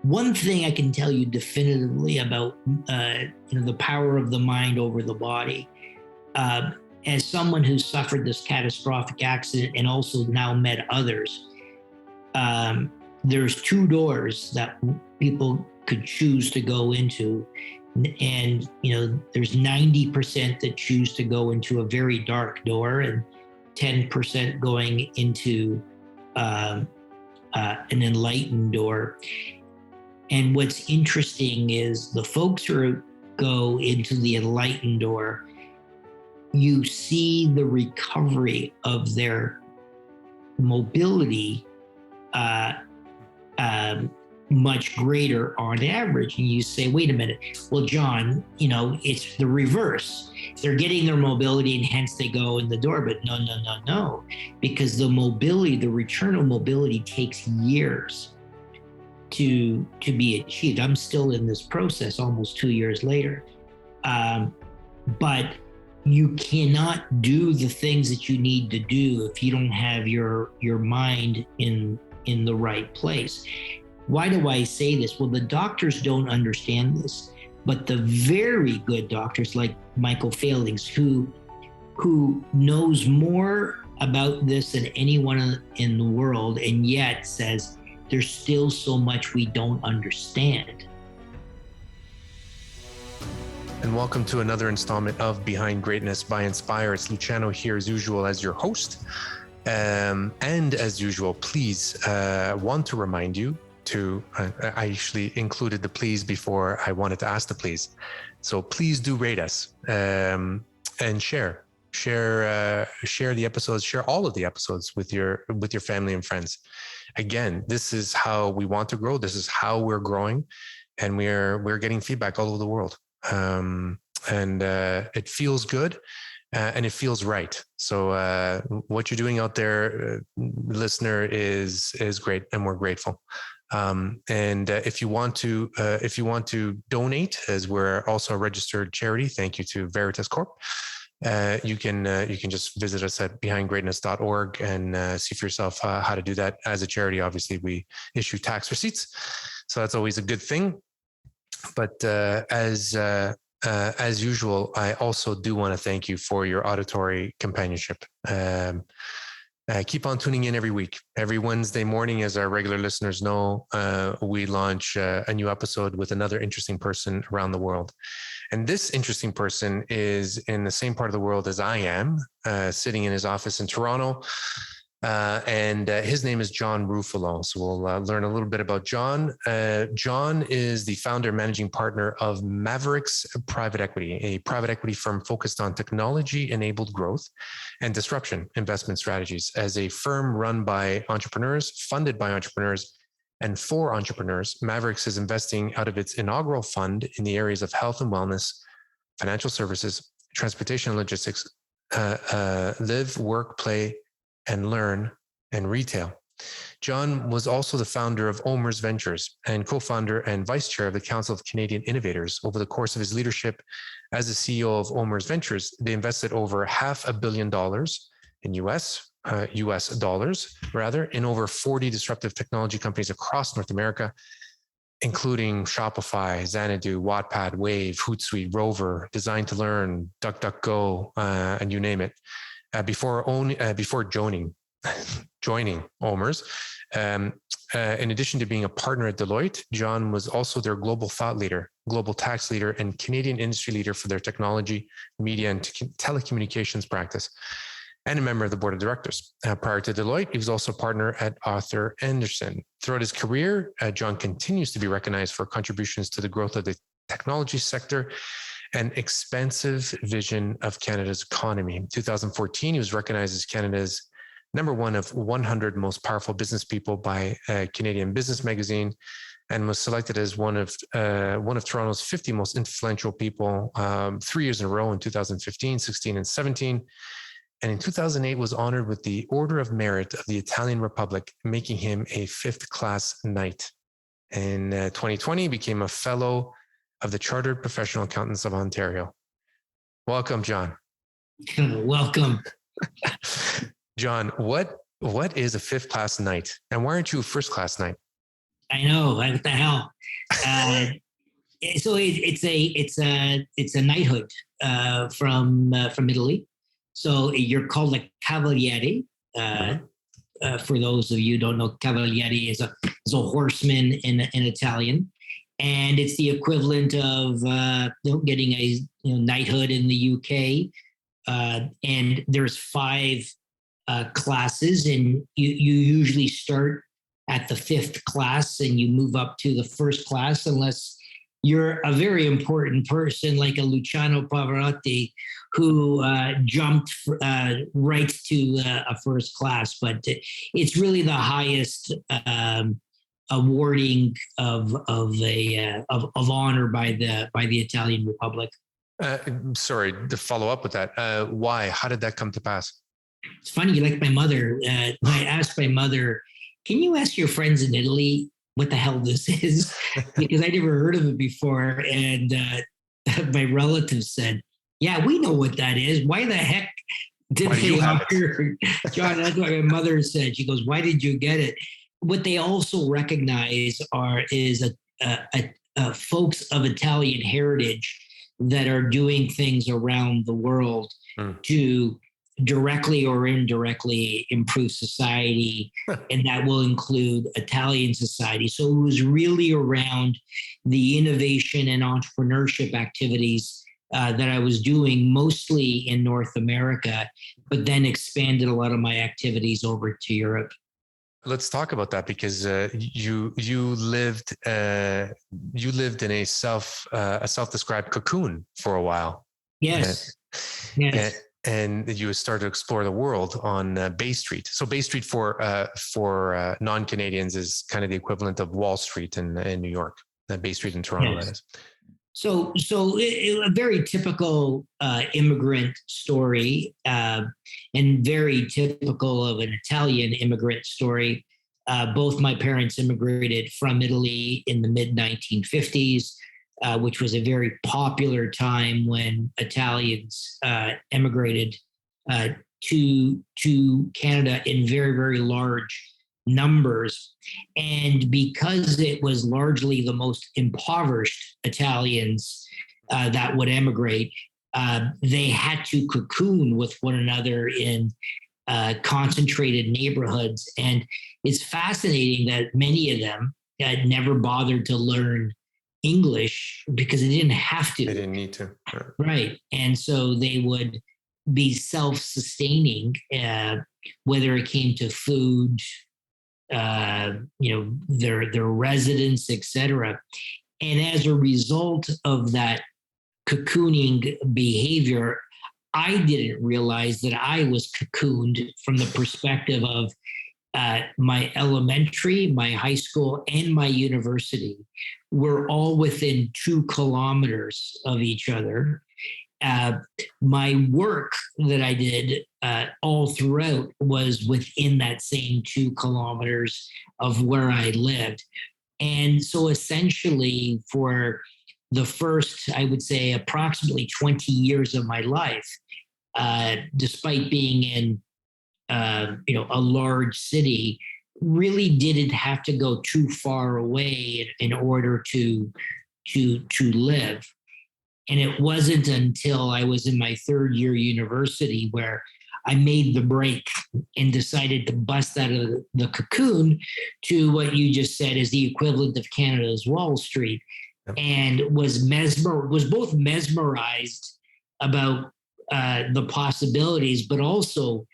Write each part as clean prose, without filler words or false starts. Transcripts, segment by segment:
One thing I can tell you definitively about the power of the mind over the body, as someone who's suffered this catastrophic accident and also now met others, there's two doors that people could choose to go into. And, there's 90% that choose to go into a very dark door and 10% going into an enlightened door. And what's interesting is the folks who go into the enlightened door, you see the recovery of their mobility much greater on average. And you say, wait a minute, well, John, it's the reverse. They're getting their mobility and hence they go in the door. But no, because the mobility, the return of mobility takes years to be achieved. I'm still in this process almost 2 years later. But you cannot do the things that you need to do if you don't have your mind in the right place. Why do I say this? Well, the doctors don't understand this, but the very good doctors like Michael Failings, who knows more about this than anyone in the world, and yet says there's still so much we don't understand. And welcome to another installment of Behind Greatness by Inspire. It's Luciano here as usual as your host. And as usual, please want to remind you to, I actually included the please before I wanted to ask the please. So please do rate us and share the episodes, share all of the episodes with your family and friends. Again, this is how we want to grow. This is how we're growing, and we're getting feedback all over the world. And it feels good. And it feels right. So what you're doing out there, listener, is great, and we're grateful. And if you want to donate, as we're also a registered charity, thank you to Veritas Corp. You can just visit us at behindgreatness.org and see for yourself how to do that. As a charity, obviously, we issue tax receipts, so that's always a good thing. But as usual, I also do want to thank you for your auditory companionship. Keep on tuning in every week. Every Wednesday morning, as our regular listeners know, we launch a new episode with another interesting person around the world. And this interesting person is in the same part of the world as I am, sitting in his office in Toronto. And his name is John Ruffolo. So we'll learn a little bit about John. John is the founder and managing partner of Mavericks Private Equity, a private equity firm focused on technology-enabled growth and disruption investment strategies. As a firm run by entrepreneurs, funded by entrepreneurs, and for entrepreneurs, Mavericks is investing out of its inaugural fund in the areas of health and wellness, financial services, transportation and logistics, live, work, play, and learn, and retail. John was also the founder of OMERS Ventures and co-founder and vice chair of the Council of Canadian Innovators. Over the course of his leadership as the CEO of OMERS Ventures, they invested over $500 million in US dollars, in over 40 disruptive technology companies across North America, including Shopify, Xanadu, Wattpad, Wave, Hootsuite, Rover, Design to Learn, DuckDuckGo, and you name it. Before joining OMERS. In addition to being a partner at Deloitte, John was also their global thought leader, global tax leader, and Canadian industry leader for their technology, media, and telecommunications practice, and a member of the board of directors. Prior to Deloitte, he was also a partner at Arthur Andersen. Throughout his career, John continues to be recognized for contributions to the growth of the technology sector and expansive vision of Canada's economy. In 2014, he was recognized as Canada's number one of 100 most powerful business people by Canadian Business Magazine, and was selected as one of Toronto's 50 most influential people 3 years in a row in 2015, 16, and 17. And in 2008 was honored with the Order of Merit of the Italian Republic, making him a fifth-class knight. In 2020, he became a fellow of the Chartered Professional Accountants of Ontario. Welcome, John. Welcome. John, what is a fifth-class knight? And why aren't you a first-class knight? I know. What the hell? Uh, so it's a knighthood from Italy. So you're called a cavaliere. Uh, Mhm. for those of you who don't know, cavaliere is a horseman in Italian, and it's the equivalent of getting a knighthood in the UK. And there's five classes, and you usually start at the fifth class and you move up to the first class, unless you're a very important person like a Luciano Pavarotti who jumped right to a first class. But it's really the highest awarding of honor by the Italian Republic. Uh, Sorry to follow up with that. Why? How did that come to pass? It's funny, like my mother, I asked my mother, can you ask your friends in Italy what the hell this is? Because I never heard of it before. And my relatives said, yeah, we know what that is. Why the heck did Why do you they have it? offer? John, that's what my mother said. She goes, why did you get it? What they also recognize is folks of Italian heritage that are doing things around the world Mm. to directly or indirectly improve society, and that will include Italian society. So it was really around the innovation and entrepreneurship activities that I was doing mostly in North America, but then expanded a lot of my activities over to Europe. Let's talk about that because you lived in a self-described cocoon for a while, and, Yes, yes. and you started to explore the world on Bay Street. So Bay Street for non-Canadians is kind of the equivalent of Wall Street in New York. Bay Street in Toronto, that Yes. is. So a very typical immigrant story, and very typical of an Italian immigrant story. Both my parents immigrated from Italy in the mid 1950s, which was a very popular time when Italians emigrated uh, to Canada in very large numbers. And because it was largely the most impoverished Italians that would emigrate, they had to cocoon with one another in concentrated neighborhoods. And it's fascinating that many of them had never bothered to learn English because they didn't have They to. didn't need to. Right. And so they would be self sustaining, whether it came to food, their residence, etc. And as a result of that cocooning behavior, I didn't realize that I was cocooned from the perspective of my elementary, my high school, and my university were all within 2 kilometers of each other. Uh, my work that I did all throughout was within that same 2 kilometers of where I lived. And so essentially, for the first, I would say, approximately 20 years of my life, despite being in a large city, really didn't have to go too far away in order to live. And it wasn't until I was in my third year university where I made the break and decided to bust out of the cocoon to what you just said is the equivalent of Canada's Wall Street, and was both mesmerized about the possibilities, but also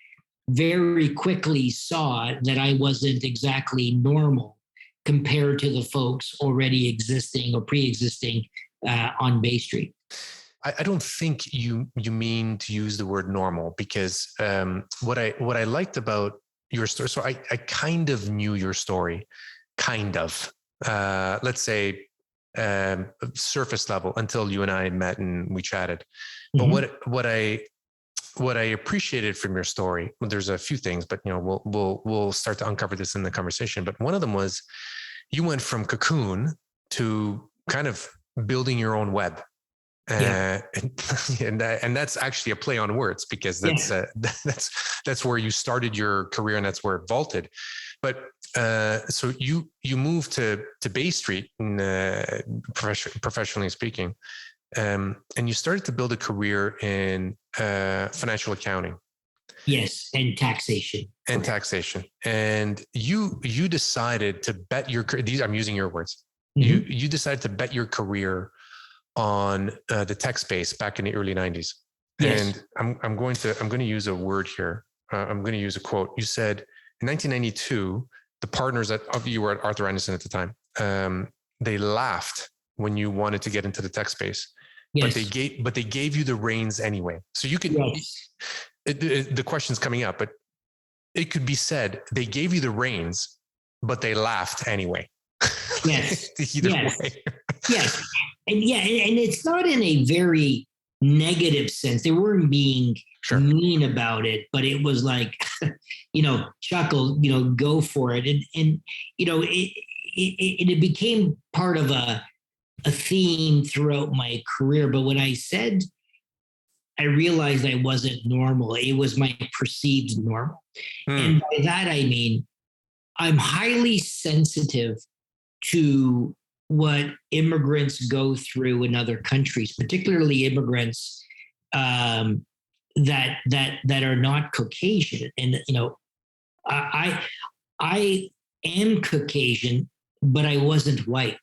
very quickly saw that I wasn't exactly normal compared to the folks already existing or pre-existing on Bay Street. I don't think you mean to use the word normal because what I liked about your story. So I kind of knew your story, kind of. Let's say surface level until you and I met and we chatted. But what I appreciated from your story, well, there's a few things, but we'll start to uncover this in the conversation. But one of them was you went from cocoon to kind of building your own web. Yeah. And that's actually a play on words because that's where you started your career and that's where it vaulted. But So you moved to Bay Street, professionally speaking, and you started to build a career in financial accounting. Yes, and taxation. And taxation. And you decided to bet your, these, I'm using your words. Mm-hmm. You decided to bet your career on the tech space back in the early 90s. Yes. And I'm going to use a word here. I'm going to use a quote. You said in 1992, the partners you were at Arthur Andersen at the time, they laughed when you wanted to get into the tech space, Yes. but they gave you the reins anyway. So you could, yes. The question's coming up, but it could be said they gave you the reins, but they laughed anyway. Yes. Either yes. way. Yes. And and it's not in a very negative sense. They weren't being mean about it, but it was like, chuckle, go for it. And it became part of a theme throughout my career. But when I said I realized I wasn't normal, it was my perceived normal. And by that, I mean, I'm highly sensitive to what immigrants go through in other countries, particularly immigrants that are not Caucasian. And I am Caucasian, but I wasn't white,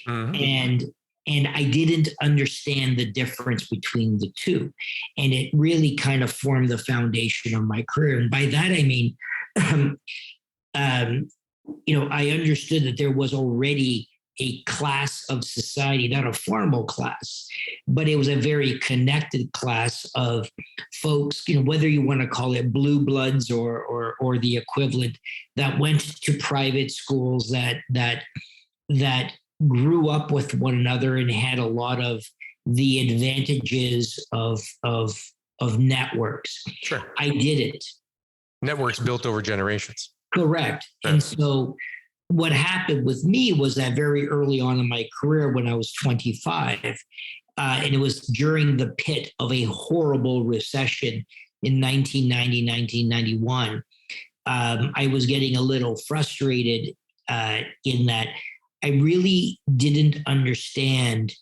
and I didn't understand the difference between the two, and it really kind of formed the foundation of my career. And by that I mean, I understood that there was already a class of society, not a formal class, but it was a very connected class of folks, whether you want to call it blue bloods or the equivalent, that went to private schools, that grew up with one another and had a lot of the advantages of networks. Sure. I did it. Networks built over generations. Correct. And so what happened with me was that very early on in my career, when I was 25, and it was during the pit of a horrible recession in 1990, 1991, I was getting a little frustrated in that I really didn't understand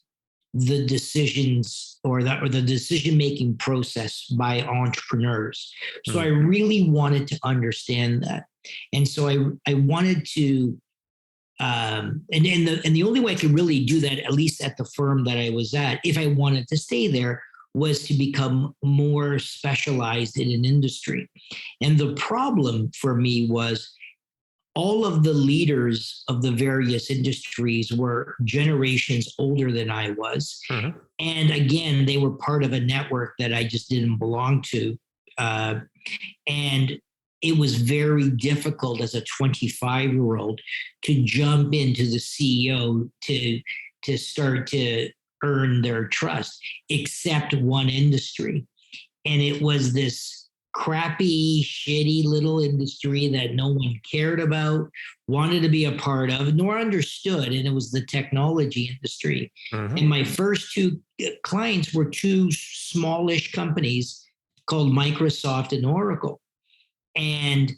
the decisions or the decision-making process by entrepreneurs. So I really wanted to understand that. And so I wanted to, and the only way I could really do that, at least at the firm that I was at, if I wanted to stay there, was to become more specialized in an industry. And the problem for me was all of the leaders of the various industries were generations older than I was. And again, they were part of a network that I just didn't belong to. And it was very difficult as a 25-year-old to jump into the CEO to start to earn their trust, except one industry. And it was this crappy, shitty little industry that no one cared about, wanted to be a part of, nor understood. And it was the technology industry. And my first two clients were two smallish companies called Microsoft and Oracle. And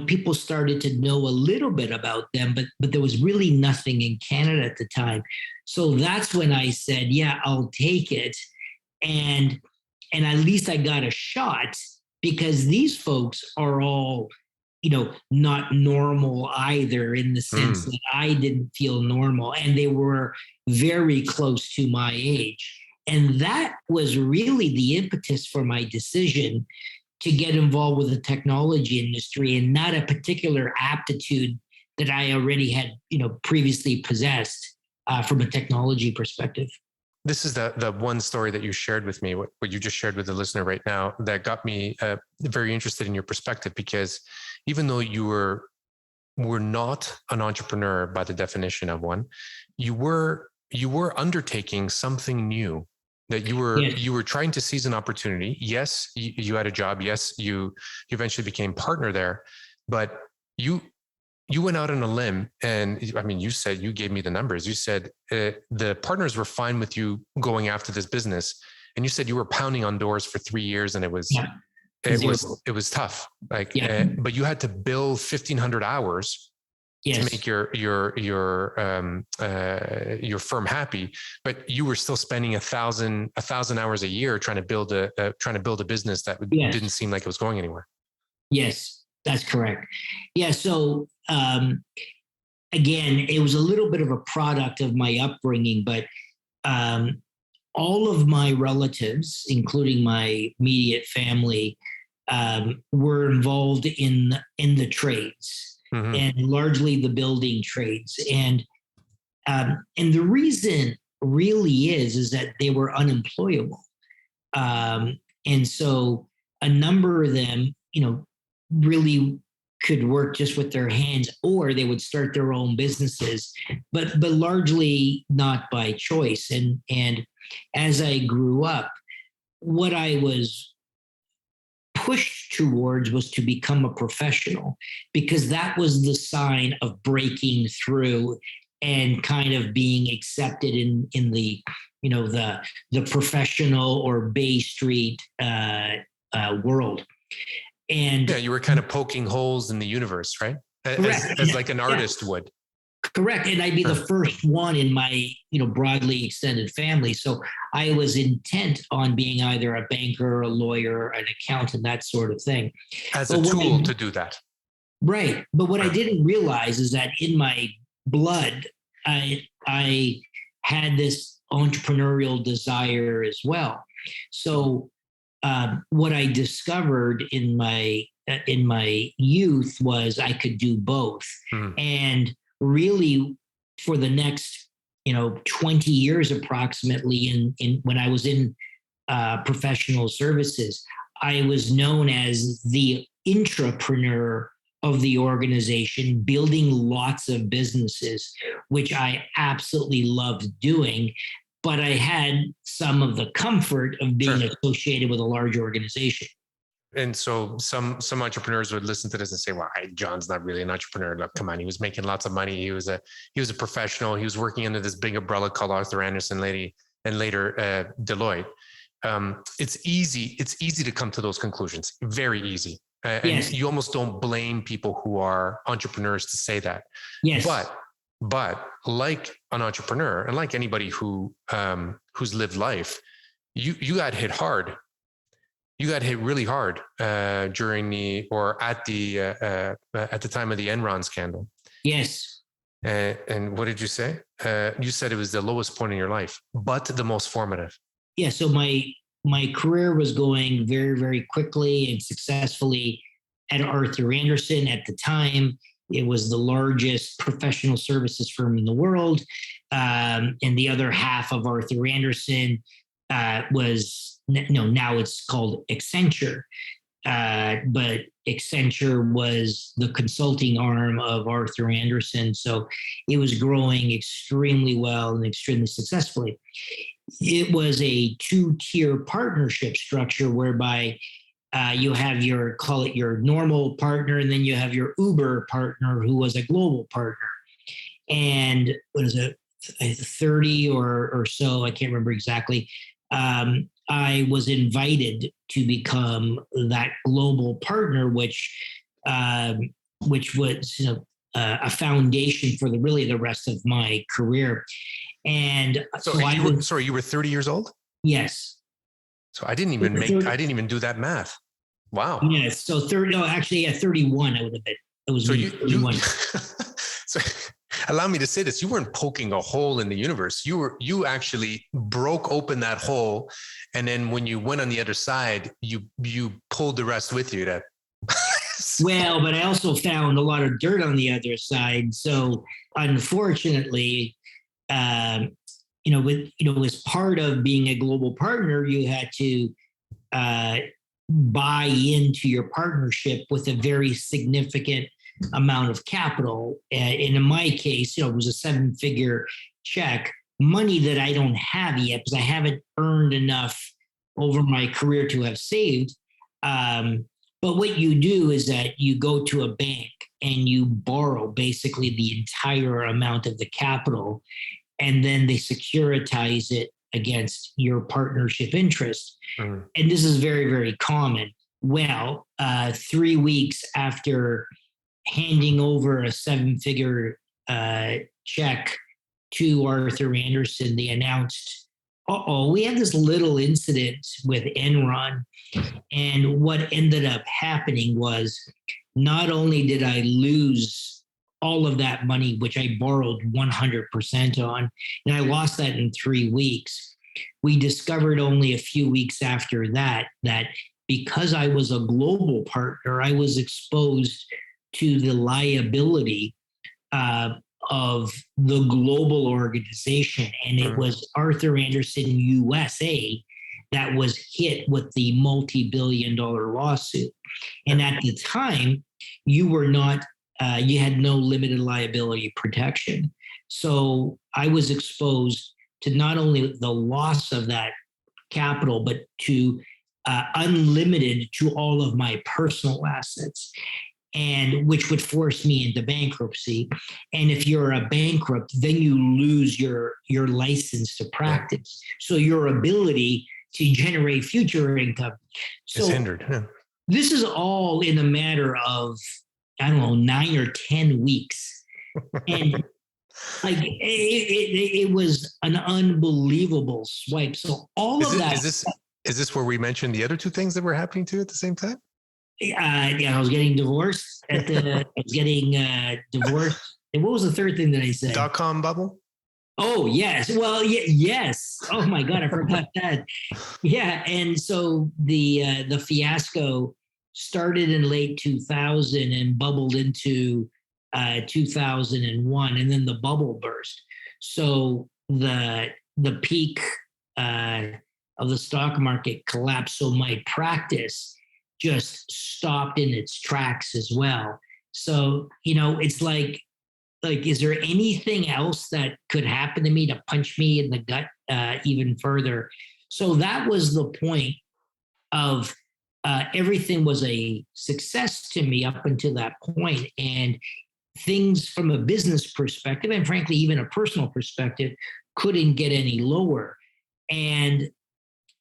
people started to know a little bit about them, but there was really nothing in Canada at the time. So that's when I said, yeah, I'll take it. And at least I got a shot, because these folks are all, not normal either, in the sense that I didn't feel normal, and they were very close to my age. And that was really the impetus for my decision to get involved with the technology industry, and not a particular aptitude that I already had, previously possessed from a technology perspective. This is the one story that you shared with me, what you just shared with the listener right now, that got me very interested in your perspective, because even though you were not an entrepreneur by the definition of one, you were undertaking something new, that you were trying to seize an opportunity. Yes, you had a job. Yes, you eventually became partner there, but you went out on a limb, and I mean, you gave me the numbers. You said the partners were fine with you going after this business, and you said you were pounding on doors for 3 years, and it was Zero. It was tough. Like, Yeah. but you had to bill 1,500 hours to make your firm happy, but you were still spending 1,000 hours a year trying to build a business that didn't seem like it was going anywhere. Yes, that's correct. Yeah. So again, it was a little bit of a product of my upbringing, but all of my relatives, including my immediate family, were involved in the trades, mm-hmm. and largely the building trades. And the reason really is that they were unemployable. And so a number of them, really could work just with their hands, or they would start their own businesses, but largely not by choice. And as I grew up, what I was pushed towards was to become a professional, because that was the sign of breaking through and kind of being accepted in the the professional or Bay Street world. And yeah, you were kind of poking holes in the universe, right? As like an artist would. Correct. And I'd be the first one in my, broadly extended family. So I was intent on being either a banker, a lawyer, an accountant, that sort of thing. As a tool to do that. Right. But what I didn't realize is that in my blood, I had this entrepreneurial desire as well. So what I discovered in my youth was I could do both. And really, for the next 20 years approximately, in when I was in professional services, I was known as the intrapreneur of the organization, building lots of businesses, which I absolutely loved doing. But I had some of the comfort of being associated with a large organization. And so some entrepreneurs would listen to this and say, well, John's not really an entrepreneur. Look, come on, he was making lots of money. He was a professional. He was working under this big umbrella called Arthur Andersen and later Deloitte. It's easy to come to those conclusions. Very easy. And you almost don't blame people who are entrepreneurs to say that. Yes. But like an entrepreneur and like anybody who's lived life, you got hit hard. You got hit really hard at the time of the Enron scandal. Yes. And what did you say? You said it was the lowest point in your life, but the most formative. Yeah. So my career was going very, very quickly and successfully at Arthur Andersen. At the time, it was the largest professional services firm in the world. And the other half of Arthur Andersen now it's called Accenture. But Accenture was the consulting arm of Arthur Andersen. So it was growing extremely well and extremely successfully. It was a two-tier partnership structure whereby you have your normal partner, and then you have your Uber partner who was a global partner. And what is it, 30 or so, I can't remember exactly. I was invited to become that global partner, which was a foundation for the rest of my career. And so you were 30 years old? Yes. So I didn't even do that math. Wow. Yes. So 31 I would have been. It was so 31. So allow me to say this. You weren't poking a hole in the universe. You actually broke open that hole. And then when you went on the other side, you pulled the rest with you. Well, but I also found a lot of dirt on the other side. So unfortunately, as part of being a global partner, you had to buy into your partnership with a very significant amount of capital. And in my case, it was a 7-figure check, money that I don't have yet because I haven't earned enough over my career to have saved. But what you do is that you go to a bank and you borrow basically the entire amount of the capital, and then they securitize it against your partnership interest. And this is very, very common. well, 3 weeks after handing over a 7-figure check to Arthur Andersen, they announced, we had this little incident with Enron. And what ended up happening was not only did I lose all of that money, which I borrowed 100% on, and I lost that in 3 weeks. We discovered only a few weeks after that because I was a global partner, I was exposed to the liability of the global organization. And it was Arthur Andersen USA that was hit with the multi-billion-dollar lawsuit. And at the time, you were not, you had no limited liability protection. So I was exposed to not only the loss of that capital, but to unlimited to all of my personal assets, and which would force me into bankruptcy. And if you're a bankrupt, then you lose your license to practice. So your ability to generate future income is hindered. Yeah. This is all in a matter of, I don't know, 9 or 10 weeks. And like it was an unbelievable swipe. So all of that. Is this where we mentioned the other two things that were happening too at the same time? Yeah, I was getting divorced. I was getting divorced. And what was the third thing that I said? .com bubble. Oh yes. Well, yes. Oh my God, I forgot that. Yeah, and so the fiasco started in late 2000 and bubbled into 2001, and then the bubble burst. So the peak of the stock market collapsed. So my practice just stopped in its tracks as well. So, it's like, is there anything else that could happen to me to punch me in the gut even further? So that was the point of everything was a success to me up until that point. And things from a business perspective, and frankly, even a personal perspective, couldn't get any lower. And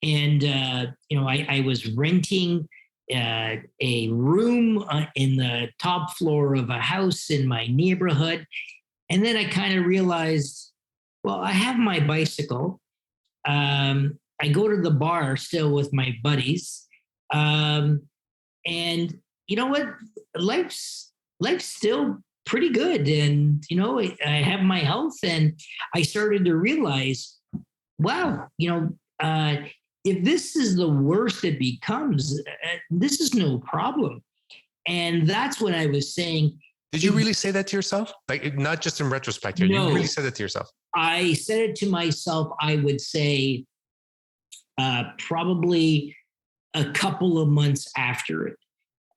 I was renting a room in the top floor of a house in my neighborhood. And then I kind of realized, well, I have my bicycle. I go to the bar still with my buddies. And you know what? Life's still pretty good. And, I have my health, and I started to realize, wow, if this is the worst it becomes, this is no problem. And that's what I was saying. Did you really say that to yourself? Like, not just in retrospect here, no, you really said it to yourself? I said it to myself, I would say probably a couple of months after it.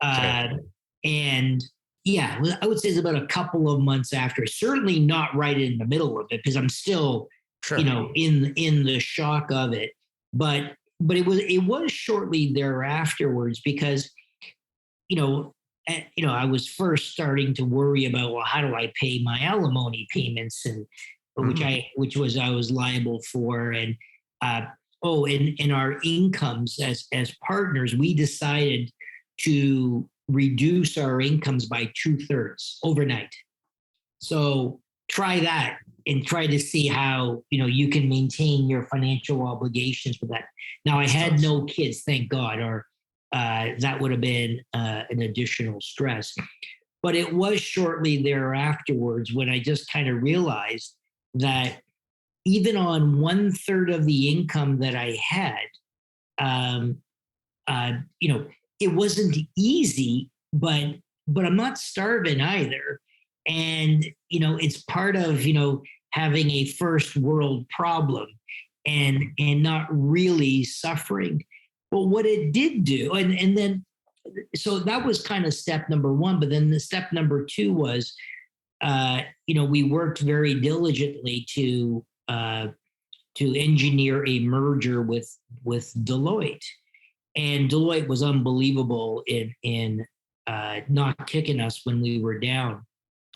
Okay. And yeah, I would say it's about a couple of months after, certainly not right in the middle of it, because I'm still, sure, in the shock of it. But it was shortly thereafterwards, because, I was first starting to worry about, well, how do I pay my alimony payments, and I was liable for, and and our incomes as partners, we decided to reduce our incomes by 2/3 overnight. So try that and try to see how, you can maintain your financial obligations with that. Now, I had no kids, thank God, or that would have been an additional stress. But it was shortly thereafterwards when I just kind of realized that even on 1/3 of the income that I had, it wasn't easy, but I'm not starving either. And, it's part of, having a first world problem and not really suffering. But what it did do, and then, so that was kind of step number one. But then the step number two was, we worked very diligently to engineer a merger with Deloitte. And Deloitte was unbelievable in not kicking us when we were down.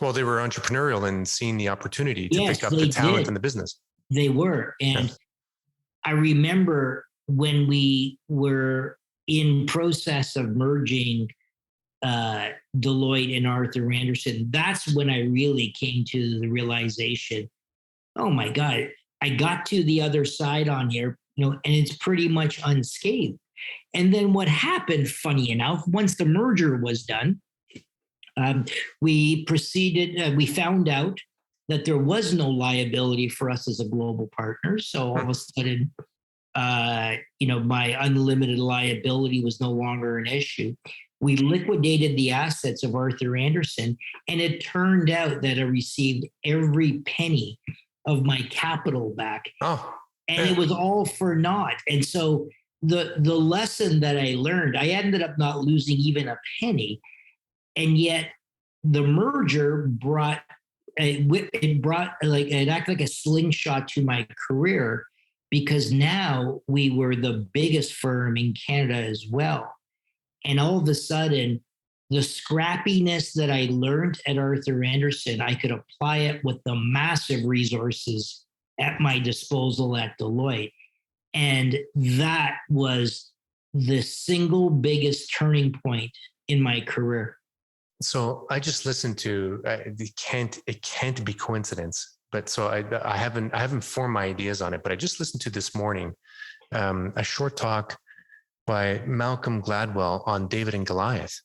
Well, they were entrepreneurial and seeing the opportunity to pick up the talent in the business. They were. And I remember when we were, in process of merging Deloitte and Arthur Andersen, that's when I really came to the realization, oh my God, I got to the other side on here, and it's pretty much unscathed. And then what happened, funny enough, once the merger was done, we found out that there was no liability for us as a global partner. So all of a sudden, my unlimited liability was no longer an issue. We liquidated the assets of Arthur Andersen, and it turned out that I received every penny of my capital back. Oh, and it was all for naught. And so the lesson that I learned, I ended up not losing even a penny, and yet the merger brought it acted like a slingshot to my career, because now we were the biggest firm in Canada as well. And all of a sudden, the scrappiness that I learned at Arthur Andersen, I could apply it with the massive resources at my disposal at Deloitte. And that was the single biggest turning point in my career. So I just listened to it can't be coincidence. But so I haven't formed my ideas on it. But I just listened to this morning a short talk by Malcolm Gladwell on David and Goliath,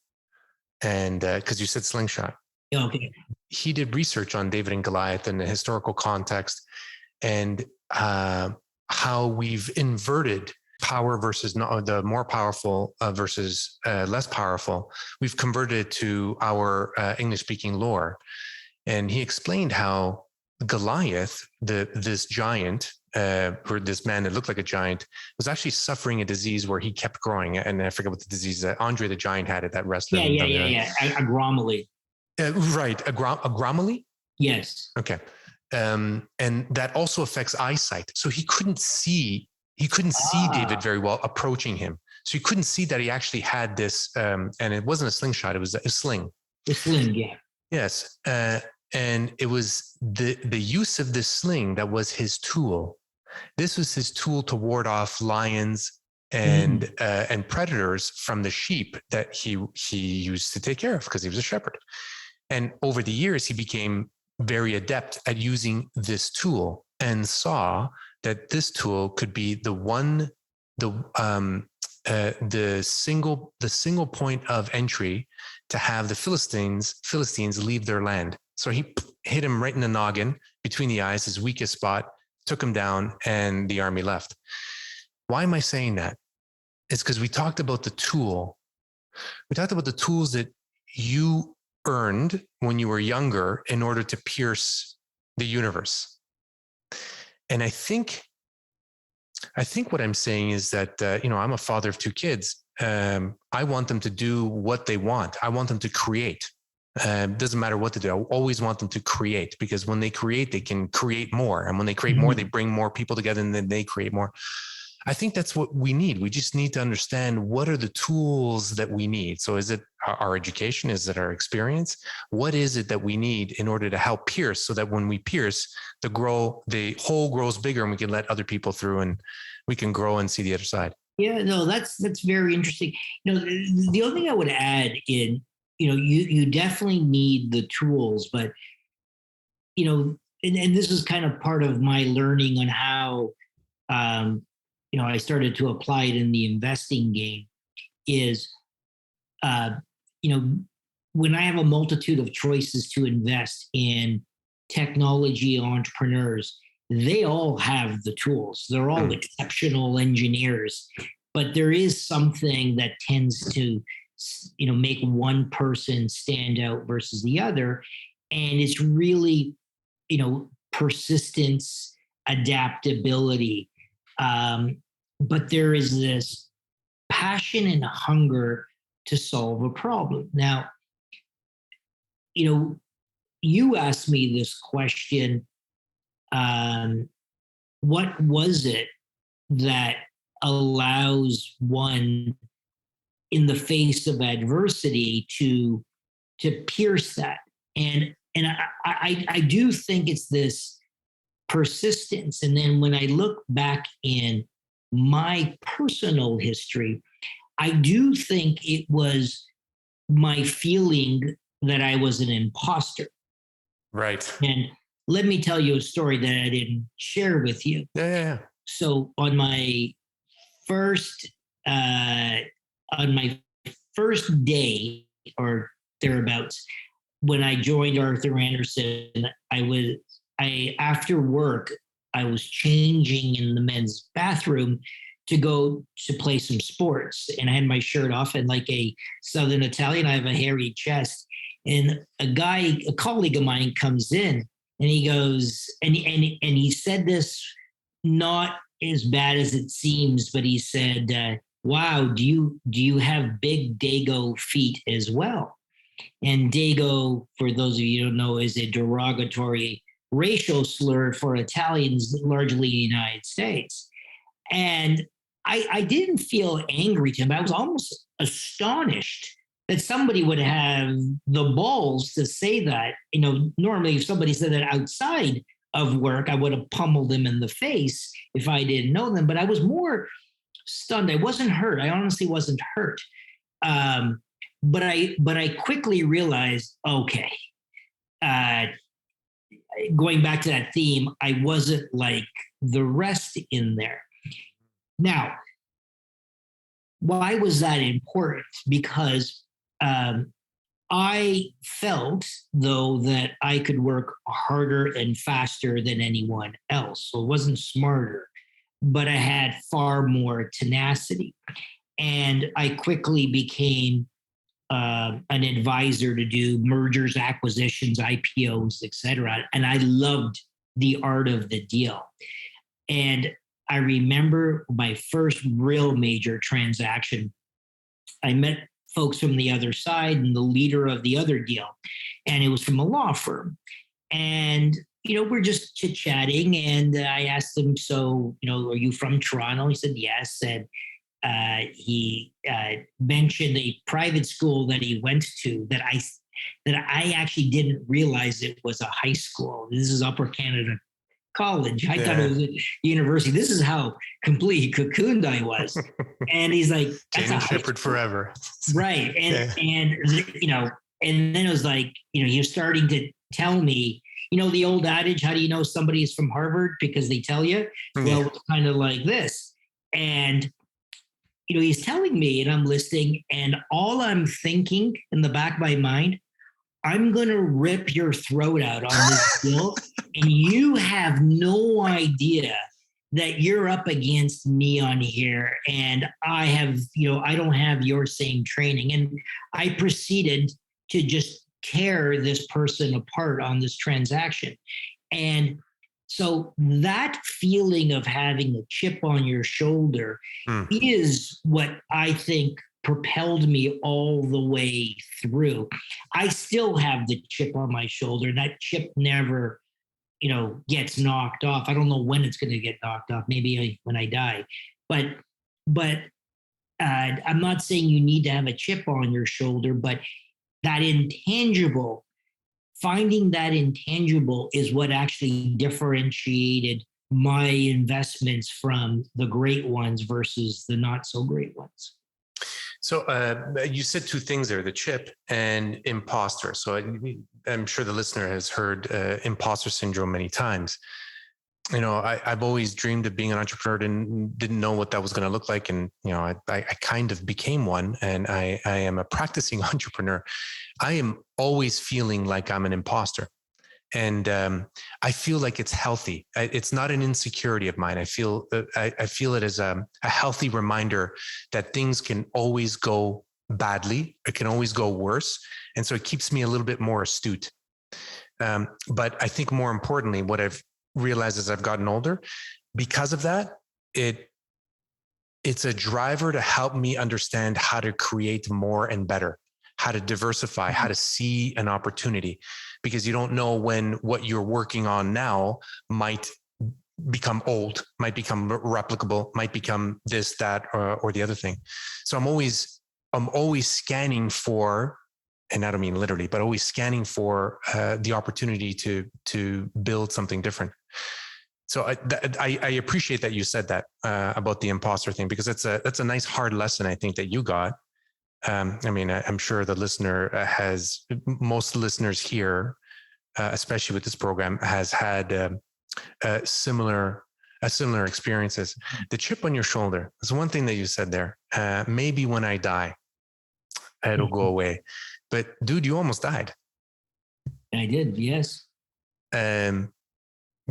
and because you said slingshot, okay, he did research on David and Goliath in the historical context, and how we've inverted power versus the more powerful versus less powerful. We've converted it to our English-speaking lore, and he explained how Goliath, this giant, or this man that looked like a giant, was actually suffering a disease where he kept growing. And I forget what the disease that Andre the Giant had, that wrestler. Yeah. Agromaly. Right. Agromaly? Yes. Okay. And that also affects eyesight. So he couldn't see David very well approaching him. So you couldn't see that he actually had this, and it wasn't a slingshot, it was a sling. The sling, yeah. Yes. And it was the use of this sling that was his tool. This was his tool to ward off lions and predators from the sheep that he used to take care of, because he was a shepherd. And over the years, he became very adept at using this tool, and saw that this tool could be the single point of entry to have the Philistines leave their land. So he hit him right in the noggin, between the eyes, his weakest spot, took him down, and the army left. Why am I saying that? It's because we talked about the tool. We talked about the tools that you earned when you were younger in order to pierce the universe. And I think what I'm saying is that, I'm a father of two kids. I want them to do what they want. I want them to create. Doesn't matter what to do. I always want them to create, because when they create, they can create more. And when they create more, they bring more people together, and then they create more. I think that's what we need. We just need to understand what are the tools that we need. So is it our education? Is it our experience? What is it that we need in order to help pierce, so that when we pierce, the hole grows bigger, and we can let other people through, and we can grow and see the other side? Yeah, no, that's very interesting. The only thing I would add in, you definitely need the tools, but, and this is kind of part of my learning on how, I started to apply it in the investing game is, when I have a multitude of choices to invest in technology entrepreneurs, they all have the tools. They're all exceptional engineers, but there is something that tends to, make one person stand out versus the other. And it's really, persistence, adaptability. But there is this passion and hunger to solve a problem. Now, you asked me this question. What was it that allows one, in the face of adversity, to pierce that? And I do think it's this persistence. And then when I look back in my personal history, I do think it was my feeling that I was an imposter. Right. And let me tell you a story that I didn't share with you. Yeah. So first uh, on my first day or thereabouts, when I joined Arthur Anderson, I after work, I was changing in the men's bathroom to go to play some sports. And I had my shirt off, and like a Southern Italian, I have a hairy chest. And a colleague of mine comes in and he goes, and he said this not as bad as it seems, but he said, wow, do you have big Dago feet as well? And Dago, for those of you who don't know, is a derogatory racial slur for Italians, largely in the United States. And I didn't feel angry to him. I was almost astonished that somebody would have the balls to say that. Normally, if somebody said that outside of work, I would have pummeled them in the face if I didn't know them. But I was more stunned. I wasn't hurt. I honestly wasn't hurt. But I quickly realized, okay, uh, going back to that theme, I wasn't like the rest in there. Now, why was that important? Because I felt, though, that I could work harder and faster than anyone else. So it wasn't smarter, but I had far more tenacity. And I quickly became an advisor to do mergers, acquisitions, IPOs, et cetera. And I loved the art of the deal. And I remember my first real major transaction. I met folks from the other side and the leader of the other deal, and it was from a law firm. And we're just chit chatting, and I asked him, "So, are you from Toronto?" He said, "Yes." And he mentioned a private school that he went to that I actually didn't realize it was a high school. This is Upper Canada College. I thought it was a university. This is how completely cocooned I was. And he's like, "That's Jamie a Shepherd forever." Right. And then it was like, he was starting to tell me, the old adage, how do you know somebody is from Harvard? Because they tell you. Well, it's kind of like this. And he's telling me, and I'm listening, and all I'm thinking in the back of my mind, I'm going to rip your throat out on this deal. And you have no idea that you're up against me on here. And I have, I don't have your same training. And I proceeded to just tear this person apart on this transaction. And so that feeling of having a chip on your shoulder is what I think propelled me all the way through. I still have the chip on my shoulder. That chip never, gets knocked off. I don't know when it's going to get knocked off. Maybe when I die. But I'm not saying you need to have a chip on your shoulder, but that intangible, finding that intangible is what actually differentiated my investments from the great ones versus the not so great ones. So you said two things there, the chip and imposter. So I'm sure the listener has heard imposter syndrome many times. I've always dreamed of being an entrepreneur and didn't know what that was going to look like. And, I kind of became one, and I am a practicing entrepreneur. I am always feeling like I'm an imposter. And I feel like it's healthy. It's not an insecurity of mine. I feel it as a healthy reminder that things can always go badly. It can always go worse. And so it keeps me a little bit more astute. But I think more importantly, what I've realized as I've gotten older, because of that, it's a driver to help me understand how to create more and better, how to diversify, how to see an opportunity, because you don't know when what you're working on now might become old, might become replicable, might become this, that, or the other thing. So I'm always scanning for, and I don't mean literally, but always scanning for the opportunity to build something different. So I appreciate that you said that about the imposter thing, because that's a nice hard lesson, I think, that you got. I mean, I'm sure the listener most listeners here, especially with this program, has had similar experiences. The chip on your shoulder is one thing that you said there. Maybe when I die, it'll go away. But dude, you almost died. I did, yes.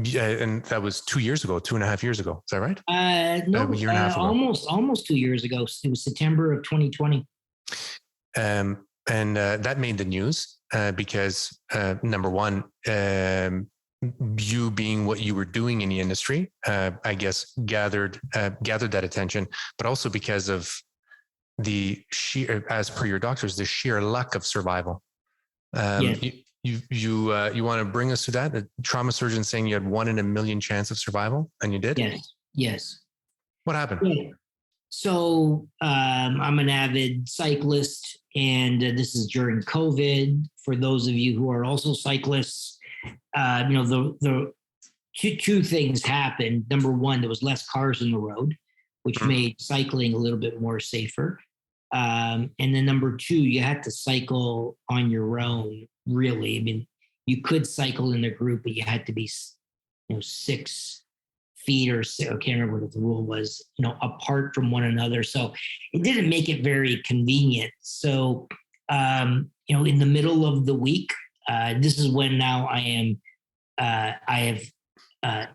Yeah, and that was 2 years ago, 2.5 years ago. Is that right? No, a year and a half ago. almost 2 years ago. It was September of 2020. And that made the news because number one, you being what you were doing in the industry, I guess gathered that attention, but also because of the sheer, as per your doctors, the sheer luck of survival. Yes. You want to bring us to that? The trauma surgeon saying you had 1 in a million chance of survival, and you did? Yes. What happened? Yeah. So I'm an avid cyclist, and this is during COVID. For those of you who are also cyclists, the two things happened. Number one, there was less cars on the road, which made cycling a little bit more safer. And then number two, you had to cycle on your own, really. I mean, you could cycle in a group, but you had to be, 6 feet or so, I can't remember what the rule was, apart from one another. So it didn't make it very convenient. So, in the middle of the week, this is when now I have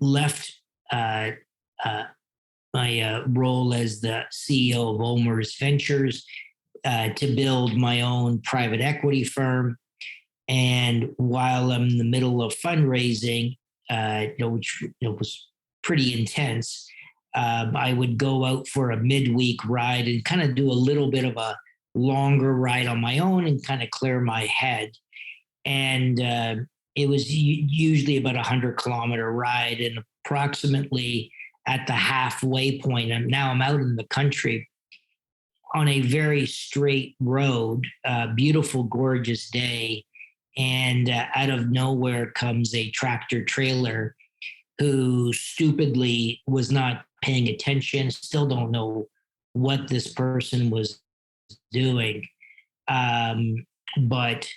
left my role as the CEO of Omer's Ventures to build my own private equity firm. And while I'm in the middle of fundraising, which was pretty intense, I would go out for a midweek ride and kind of do a little bit of a longer ride on my own and kind of clear my head. And it was usually about 100-kilometer ride, and approximately at the halfway point, I'm out in the country on a very straight road, beautiful, gorgeous day. And out of nowhere comes a tractor trailer who stupidly was not paying attention. Still don't know what this person was doing. But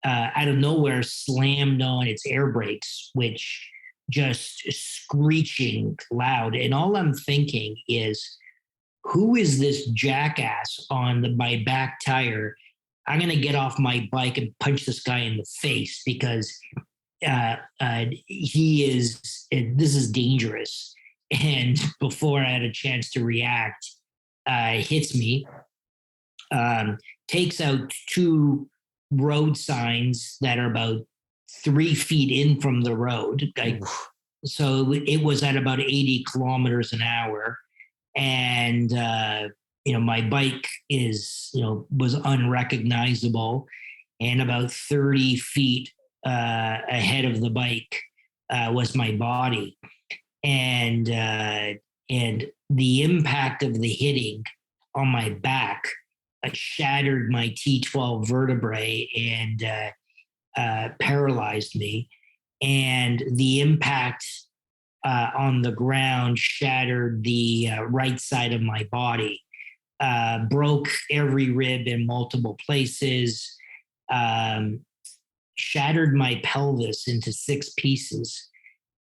out of nowhere slammed on its air brakes, which just screeching loud. And all I'm thinking is, who is this jackass on my back tire? I'm going to get off my bike and punch this guy in the face, because this is dangerous. And before I had a chance to react, hits me, takes out 2 road signs that are about 3 feet in from the road. So it was at about 80 kilometers an hour. And, my bike was unrecognizable, and about 30 feet ahead of the bike was my body. And the impact of the hitting on my back shattered my T12 vertebrae and paralyzed me. And the impact on the ground shattered the right side of my body, broke every rib in multiple places, shattered my pelvis into 6 pieces,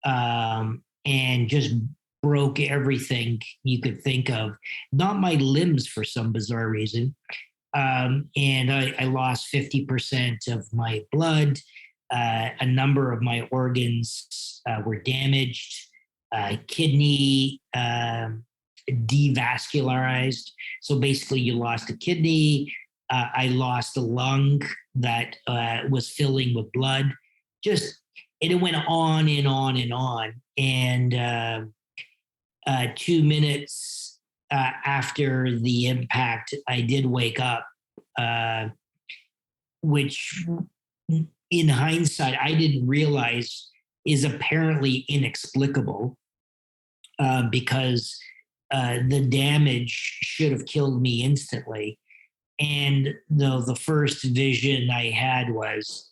and just broke everything you could think of. Not my limbs for some bizarre reason. And I lost 50% of my blood. A number of my organs were damaged. Kidney devascularized. So basically, you lost a kidney. I lost a lung that was filling with blood. It went on and on and on. And 2 minutes after the impact, I did wake up, which in hindsight, I didn't realize is apparently inexplicable, because the damage should have killed me instantly. And the first vision I had was,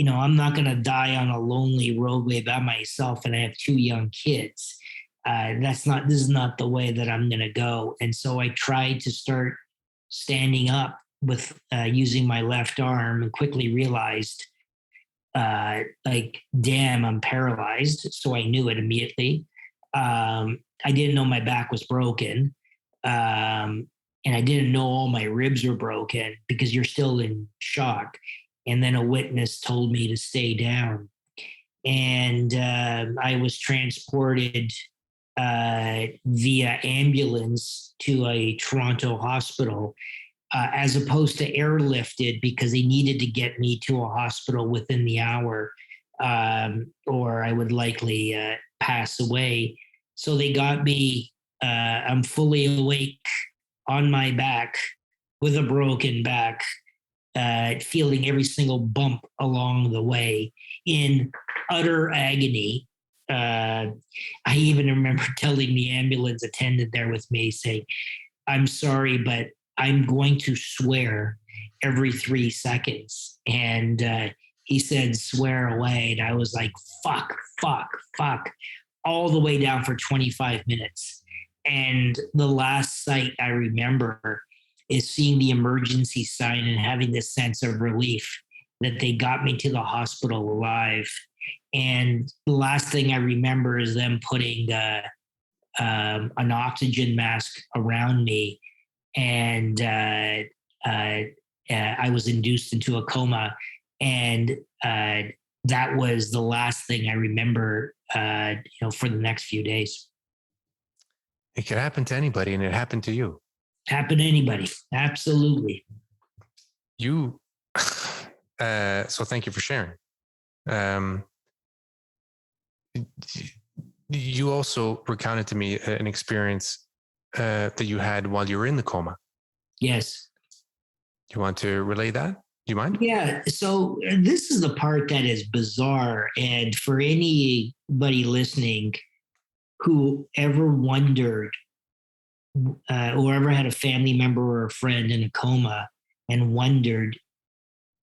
I'm not going to die on a lonely roadway by myself and I have two young kids. This is not the way that I'm going to go. And so I tried to start standing up with using my left arm and quickly realized, damn, I'm paralyzed. So I knew it immediately. I didn't know my back was broken. And I didn't know all my ribs were broken because you're still in shock. And then a witness told me to stay down. And I was transported via ambulance to a Toronto hospital, as opposed to airlifted because they needed to get me to a hospital within the hour, or I would likely pass away. So they got me, I'm fully awake on my back with a broken back, feeling every single bump along the way in utter agony. I even remember telling the ambulance attendant there with me, saying, I'm sorry, but I'm going to swear every 3 seconds. And he said, swear away. And I was like, fuck, fuck, fuck, all the way down for 25 minutes. And the last sight I remember is seeing the emergency sign and having this sense of relief that they got me to the hospital alive. And the last thing I remember is them putting an oxygen mask around me. And I was induced into a coma. And that was the last thing I remember, for the next few days. It could happen to anybody, and it happened to you. Happen to anybody. Absolutely. So thank you for sharing. You also recounted to me an experience that you had while you were in the coma. Yes. You want to relay that? Do you mind? Yeah. So this is the part that is bizarre. And for anybody listening who ever wondered, or ever had a family member or a friend in a coma and wondered,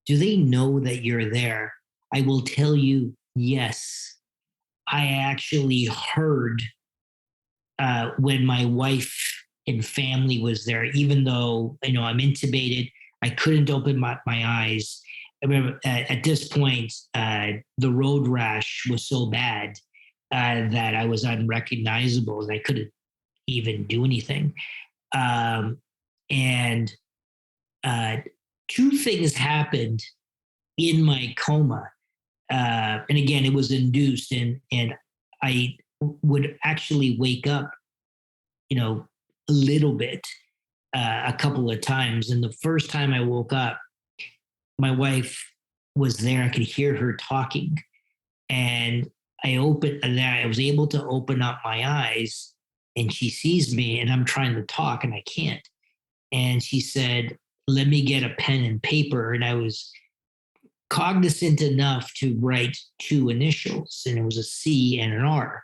do they know that you're there? I will tell you, yes. I actually heard when my wife and family was there, even though I'm intubated, I couldn't open my eyes. I remember at this point, the road rash was so bad that I was unrecognizable and I couldn't even do anything. And two things happened in my coma. And again, it was induced, and I would actually wake up, a little bit, a couple of times. And the first time I woke up, my wife was there. I could hear her talking, and I was able to open up my eyes, and she sees me, and I'm trying to talk, and I can't. And she said, "Let me get a pen and paper," and I was cognizant enough to write two initials, and it was a C and an R.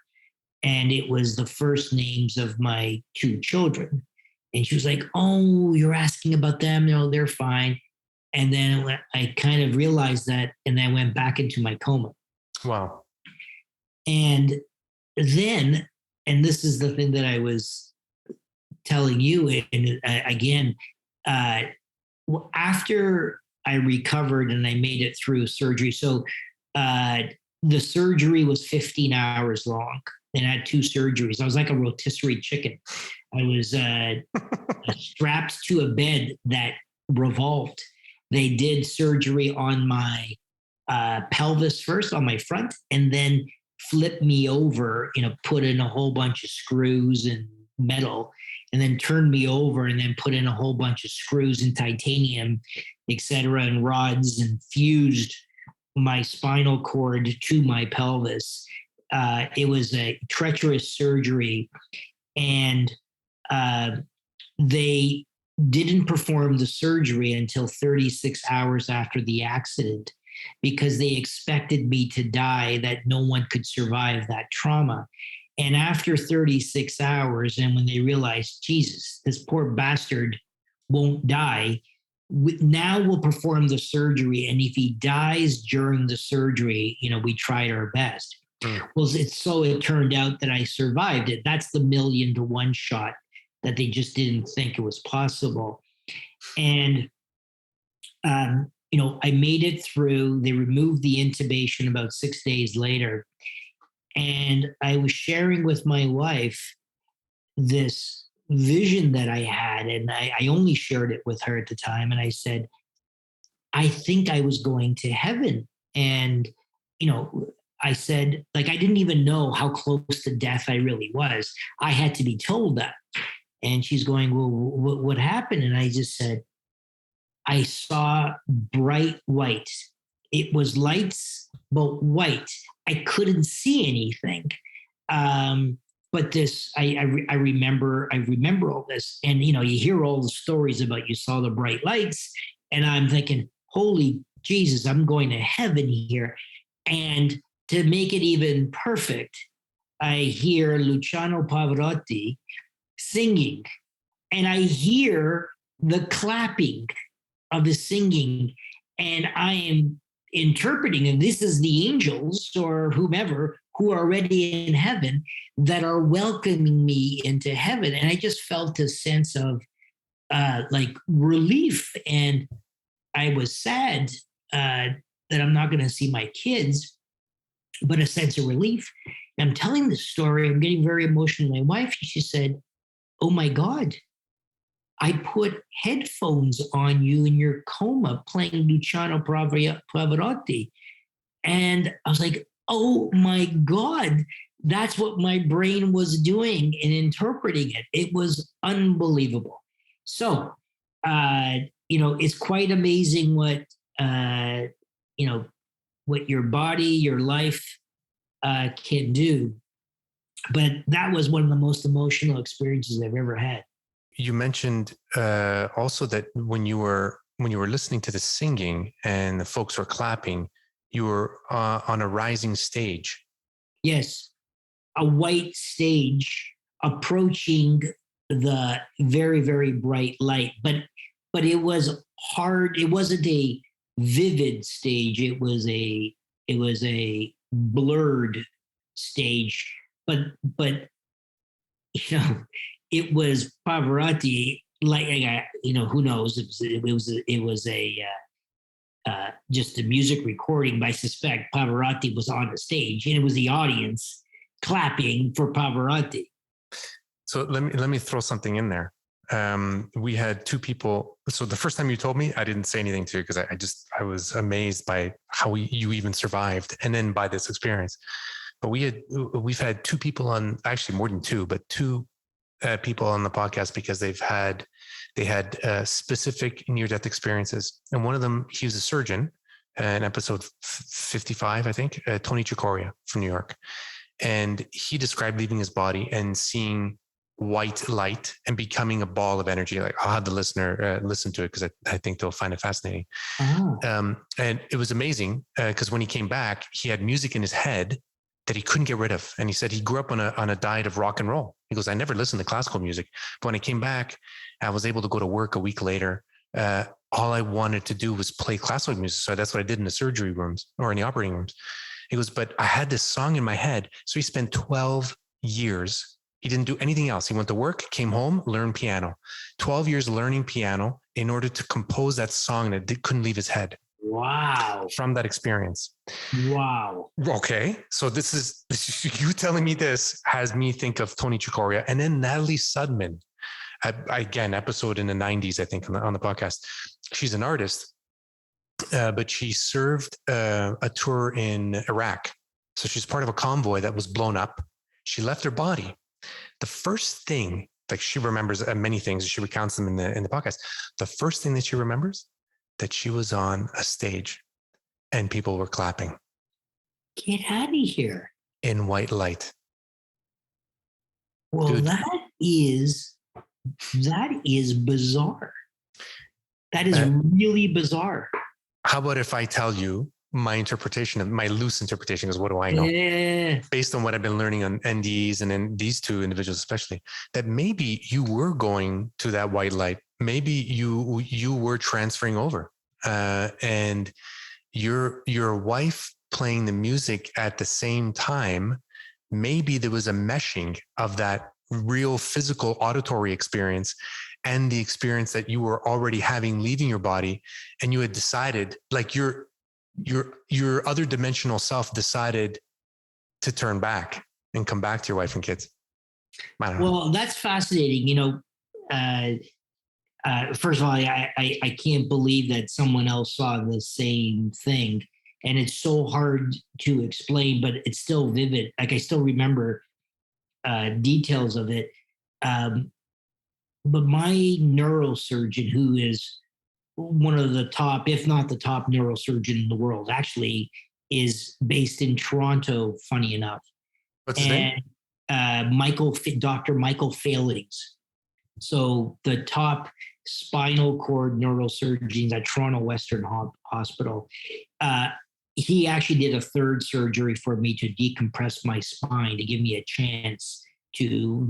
And it was the first names of my two children. And she was like, "Oh, you're asking about them? No, they're fine." And then I kind of realized that, and I went back into my coma. Wow. And then, and this is the thing that I was telling you, and again, after I recovered and I made it through surgery. So the surgery was 15 hours long, and I had two surgeries. I was like a rotisserie chicken. I was strapped to a bed that revolved. They did surgery on my pelvis first, on my front, and then flipped me over, put in a whole bunch of screws and metal, and then turned me over and then put in a whole bunch of screws and titanium, et cetera, and rods, and fused my spinal cord to my pelvis. It was a treacherous surgery, and they didn't perform the surgery until 36 hours after the accident because they expected me to die, that no one could survive that trauma. And after 36 hours, and when they realized, Jesus, this poor bastard won't die, now we'll perform the surgery. And if he dies during the surgery, we tried our best. Well, it turned out that I survived it. That's the 1,000,000 to 1 shot that they just didn't think it was possible. And, I made it through. They removed the intubation about 6 days later. And I was sharing with my wife this vision that I had. And I only shared it with her at the time. And I said, I think I was going to heaven. And, I said, like, I didn't even know how close to death I really was. I had to be told that. And she's going, well, what happened? And I just said, I saw bright white. It was lights, but white. I couldn't see anything. But this, I remember all this. And, you hear all the stories about you saw the bright lights. And I'm thinking, holy Jesus, I'm going to heaven here. And to make it even perfect, I hear Luciano Pavarotti singing, and I hear the clapping of the singing, and I am interpreting, and this is the angels or whomever who are already in heaven that are welcoming me into heaven. And I just felt a sense of like relief, and I was sad that I'm not going to see my kids, but a sense of relief. And I'm telling this story, I'm getting very emotional. My wife, she said, oh my God, I put headphones on you in your coma playing Luciano Pavarotti. And I was like, oh my God, that's what my brain was doing in interpreting it. It was unbelievable. So, it's quite amazing what, what your body, your life can do. But that was one of the most emotional experiences I've ever had. You mentioned also that when you were listening to the singing and the folks were clapping, you were on a rising stage. Yes, a white stage approaching the very, very bright light. But it was hard. It wasn't a vivid stage. It was a blurred stage. But it was Pavarotti. Like who knows? It was just a music recording. But I suspect Pavarotti was on the stage, and it was the audience clapping for Pavarotti. So let me throw something in there. We had two people. So the first time you told me, I didn't say anything to you because I was amazed by how you even survived, and then by this experience. But we've had two people on, actually more than two, but two people on the podcast because they had specific near-death experiences. And one of them, he was a surgeon in episode 55, I think, Tony Chicoria from New York. And he described leaving his body and seeing white light and becoming a ball of energy. Like, I'll have the listener listen to it because I think they'll find it fascinating. Oh. And it was amazing because when he came back, he had music in his head that he couldn't get rid of. And he said he grew up on a diet of rock and roll. He goes, I never listened to classical music, but when I came back, I was able to go to work a week later. All I wanted to do was play classical music. So that's what I did in the surgery rooms or in the operating rooms. He goes, but I had this song in my head. So he spent 12 years. He didn't do anything else. He went to work, came home, learned piano. 12 years learning piano in order to compose that song that couldn't leave his head. Wow. From that experience. Wow. Okay. So this is you telling me this has me think of Tony Chicoria. And then Natalie Sudman, again, episode in the 90s, I think, on the podcast. She's an artist, but she served a tour in Iraq. So she's part of a convoy that was blown up. She left her body. The first thing, like, she remembers many things. She recounts them in the podcast. The first thing that she remembers, that she was on a stage and people were clapping. Get out of here. In white light. Well, dude, that is bizarre. That is really bizarre. How about if I tell you my interpretation, my loose interpretation, because what do I know? Yeah. Based on what I've been learning on NDEs and then these two individuals especially, that maybe you were going to that white light maybe you were transferring over, and your wife playing the music at the same time. Maybe there was a meshing of that real physical auditory experience and the experience that you were already having leaving your body, and you had decided, like your other dimensional self decided to turn back and come back to your wife and kids. I don't know. Well, that's fascinating. First of all, I can't believe that someone else saw the same thing. And it's so hard to explain, but it's still vivid. Like I still remember details of it. But my neurosurgeon, who is one of the top, if not the top neurosurgeon in the world, actually is based in Toronto, funny enough. What's his name? And Dr. Michael Failings. So the top spinal cord neurosurgeons at Toronto Western Hospital. He actually did a third surgery for me to decompress my spine to give me a chance to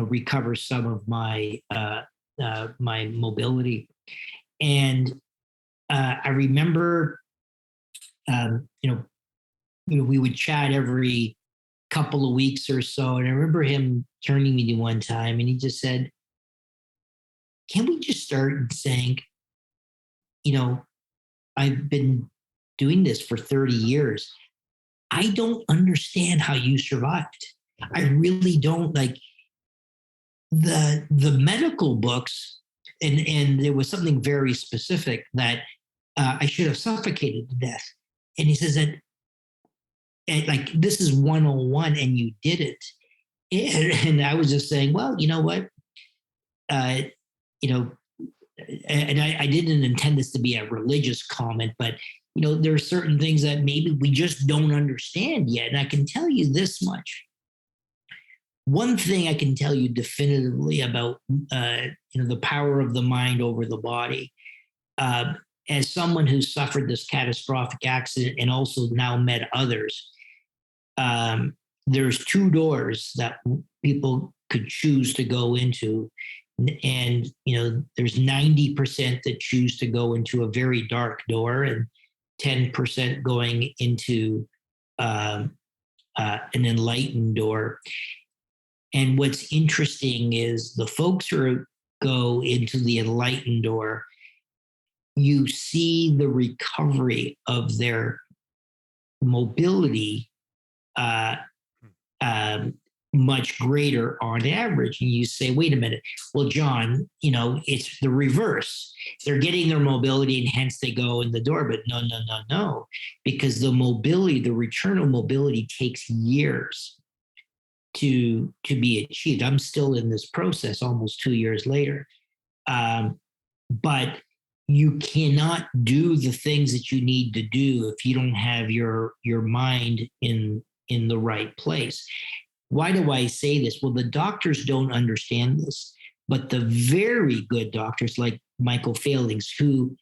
recover some of my my mobility. And I remember, we would chat every couple of weeks or so, and I remember him turning to me one time, and he just said, "Can we just start saying, I've been doing this for 30 years. I don't understand how you survived. I really don't." Like the medical books, and there was something very specific that I should have suffocated to death. And he says that, and like, this is 101 and you did it. And I was just saying, well, you know what? And I didn't intend this to be a religious comment, but there are certain things that maybe we just don't understand yet. And I can tell you this much. One thing I can tell you definitively about the power of the mind over the body, as someone who suffered this catastrophic accident and also now met others, there's two doors that people could choose to go into. And there's 90% that choose to go into a very dark door, and 10% going into an enlightened door. And what's interesting is the folks who go into the enlightened door, you see the recovery of their mobility much greater on average. And you say, wait a minute, well, John, it's the reverse. They're getting their mobility and hence they go in the door. But no, because the mobility, the return of mobility takes years to be achieved. I'm still in this process almost 2 years later. But you cannot do the things that you need to do if you don't have your mind in the right place. Why do I say this? Well, the doctors don't understand this, but the very good doctors like Michael Failings, who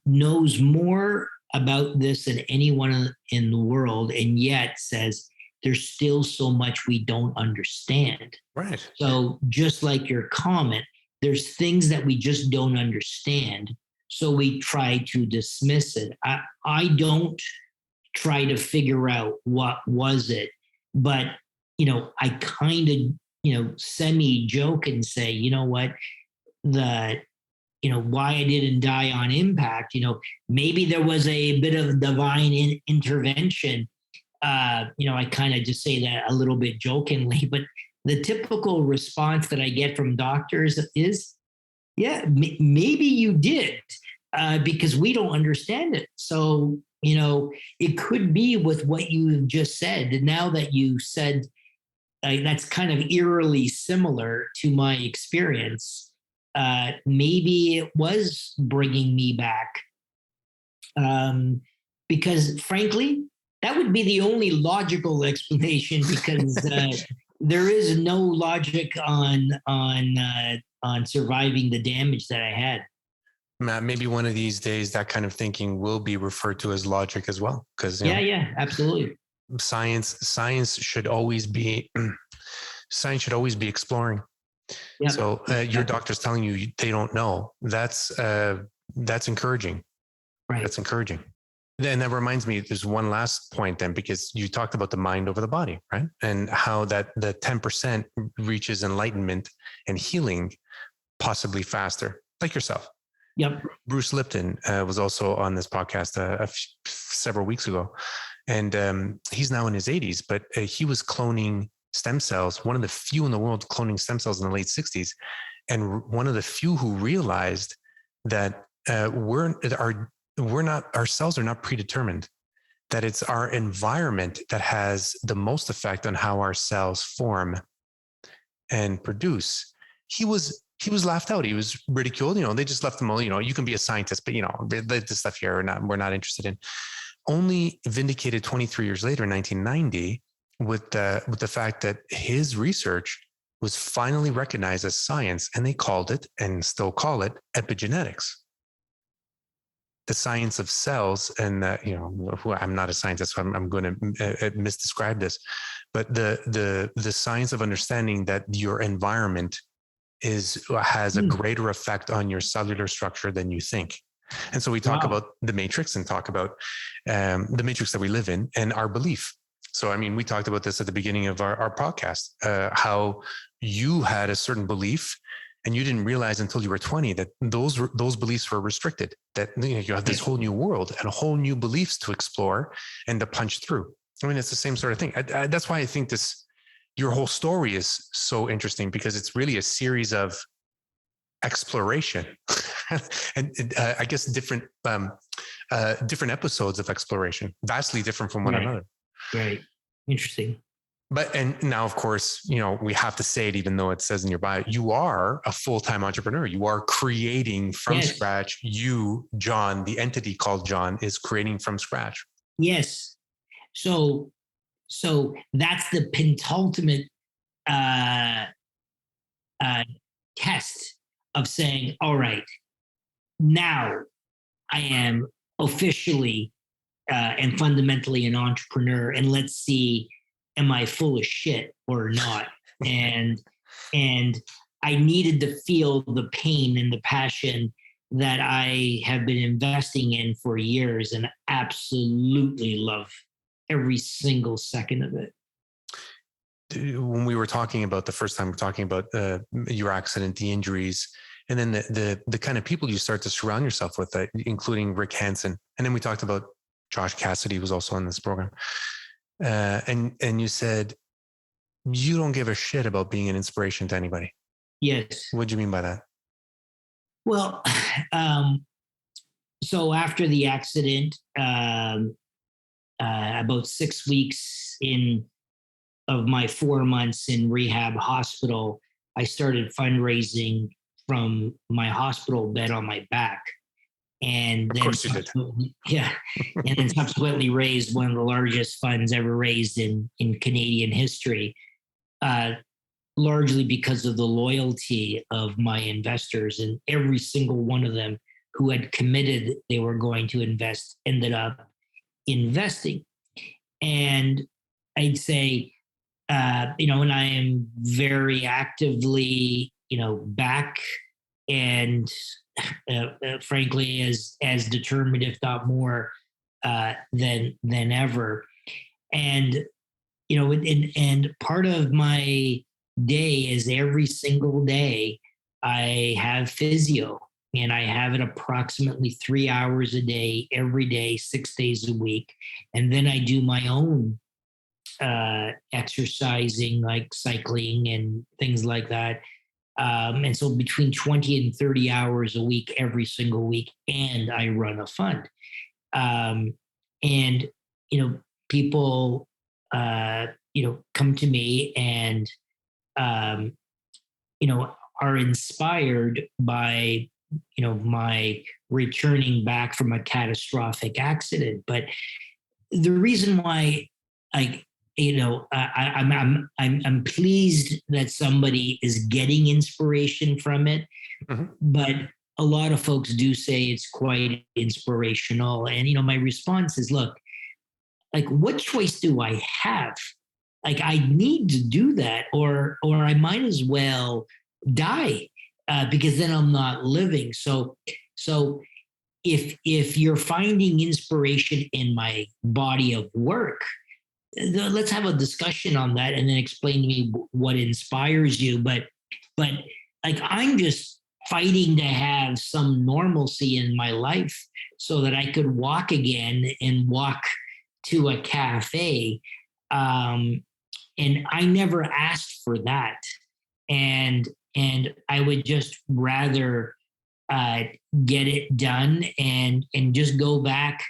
knows more about this than anyone in the world, and yet says there's still so much we don't understand. Right. So just like your comment, there's things that we just don't understand. So we try to dismiss it. I don't try to figure out what was it, but I kind of, semi-joke and say, you know what, why I didn't die on impact, maybe there was a bit of divine intervention. I kind of just say that a little bit jokingly, but the typical response that I get from doctors is, yeah, maybe you did, because we don't understand it. So, it could be with what you just said. And now that you said, that's kind of eerily similar to my experience. Maybe it was bringing me back, because frankly, that would be the only logical explanation, because there is no logic on surviving the damage that I had. Matt, maybe one of these days that kind of thinking will be referred to as logic as well, because yeah, absolutely. Science should always be exploring. Yep. So your doctor's telling you they don't know. That's encouraging. Right. That's encouraging. And that reminds me, there's one last point then, because you talked about the mind over the body, right? And how that the 10% reaches enlightenment and healing possibly faster, like yourself. Yep. Bruce Lipton was also on this podcast several weeks ago, and he's now in his 80s, but he was cloning stem cells, one of the few in the world cloning stem cells in the late 60s, and one of the few who realized that our cells are not predetermined, that it's our environment that has the most effect on how our cells form and produce. He was laughed out. He was ridiculed. They just left him all, you can be a scientist, but the stuff here we're not interested in. Only vindicated 23 years later in 1990 with the fact that his research was finally recognized as science, and they called it, and still call it, epigenetics. The science of cells. And I'm not a scientist, so I'm going to misdescribe this, but the science of understanding that your environment has a greater effect on your cellular structure than you think. And so we talk about the matrix, and talk about the matrix that we live in and our belief. So, I mean, we talked about this at the beginning of our podcast, how you had a certain belief, and you didn't realize until you were 20 that those beliefs were restricted, that you have this whole new world and a whole new beliefs to explore and to punch through. I mean, it's the same sort of thing. That's why I think your whole story is so interesting, because it's really a series of exploration and I guess different episodes of exploration, vastly different from one another. Right. Interesting. But, and now, of course, we have to say it, even though it says in your bio, you are a full-time entrepreneur. You are creating from scratch. You, John, the entity called John, is creating from scratch. Yes. So that's the penultimate test of saying, all right, now I am officially and fundamentally an entrepreneur, and let's see, am I full of shit or not? and I needed to feel the pain and the passion that I have been investing in for years, and absolutely love every single second of it. When we were talking about the first time, we're talking about your accident, the injuries, and then the kind of people you start to surround yourself with, including Rick Hansen. And then we talked about Josh Cassidy, was also on this program. And you said, you don't give a shit about being an inspiration to anybody. Yes. What do you mean by that? Well, so after the accident, about 6 weeks of my 4 months in rehab hospital, I started fundraising from my hospital bed on my back. And of course you did. Yeah. And then subsequently raised one of the largest funds ever raised in Canadian history, largely because of the loyalty of my investors, and every single one of them who had committed they were going to invest ended up investing. And I'd say, and I am very actively, back and frankly, as determined, if not more, than ever. And and part of my day is every single day I have physio, and I have it approximately 3 hours a day, every day, 6 days a week, and then I do my own exercising, like cycling and things like that. And so between 20 and 30 hours a week, every single week, and I run a fund. And, people, come to me and, are inspired by, my returning back from a catastrophic accident. But the reason why I'm pleased that somebody is getting inspiration from it, but a lot of folks do say it's quite inspirational. And, my response is, look, like, what choice do I have? Like, I need to do that, or I might as well die, because then I'm not living. So if you're finding inspiration in my body of work, let's have a discussion on that, and then explain to me what inspires you. But like, I'm just fighting to have some normalcy in my life so that I could walk again and walk to a cafe. And I never asked for that. And I would just rather uh, get it done and just go back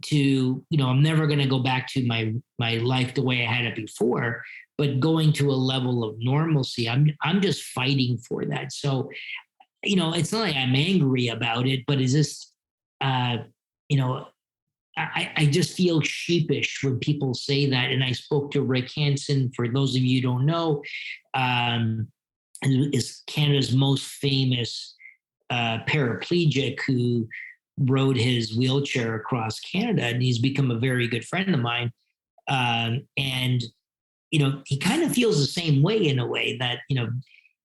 to, I'm never going to go back to my life the way I had it before, but going to a level of normalcy. I'm just fighting for that. So, it's not like I'm angry about it, but it's just, you know, I just feel sheepish when people say that. And I spoke to Rick Hansen, for those of you who don't know, is Canada's most famous paraplegic who rode his wheelchair across Canada, and he's become a very good friend of mine. And he kind of feels the same way, in a way that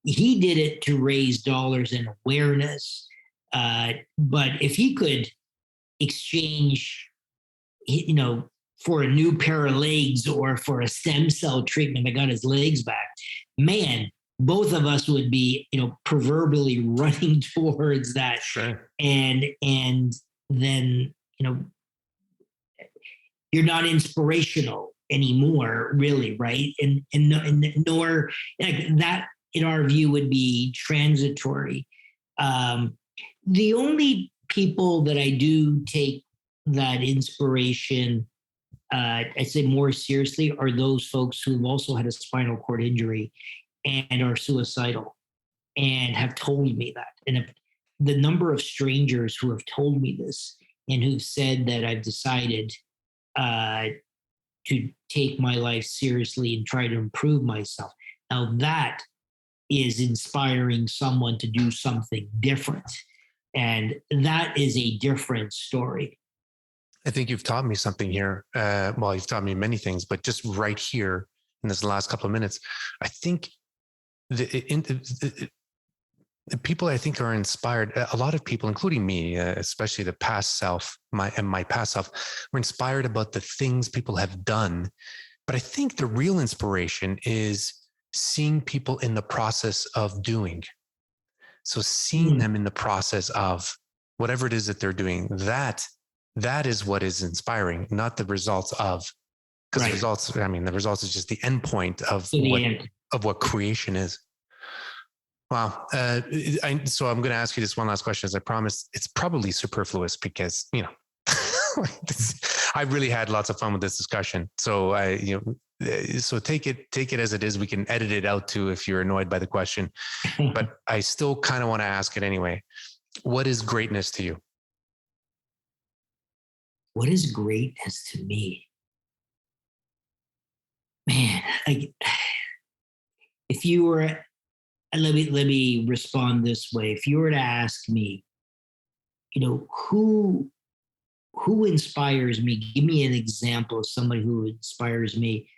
he did it to raise dollars and awareness. But if he could exchange, for a new pair of legs or for a stem cell treatment that got his legs back, man, both of us would be, proverbially running towards that. Sure. And then, you're not inspirational anymore, really, right? And nor, like, that, in our view, would be transitory. The only people that I do take that inspiration, I'd say, more seriously, are those folks who've also had a spinal cord injury and are suicidal and have told me that. And the number of strangers who have told me this and who've said that I've decided to take my life seriously and try to improve myself. Now, that is inspiring someone to do something different. And that is a different story. I think you've taught me something here. Well, you've taught me many things, but just right here in this last couple of minutes, I think the people, I think, are inspired. A lot of people, including me, especially the past self, my past self, were inspired about the things people have done. But I think the real inspiration is seeing people in the process of doing. So seeing them in the process of whatever it is that they're doing, that is what is inspiring, not the results of, because the results is just the end point of what creation is. Wow. So I'm going to ask you this one last question. As I promised, it's probably superfluous because, I really had lots of fun with this discussion. So so take it as it is. We can edit it out too if you're annoyed by the question, but I still kind of want to ask it anyway. What is greatness to you? What is greatness to me? Man, if you were, let me respond this way. If you were to ask me, who inspires me, give me an example of somebody who inspires me.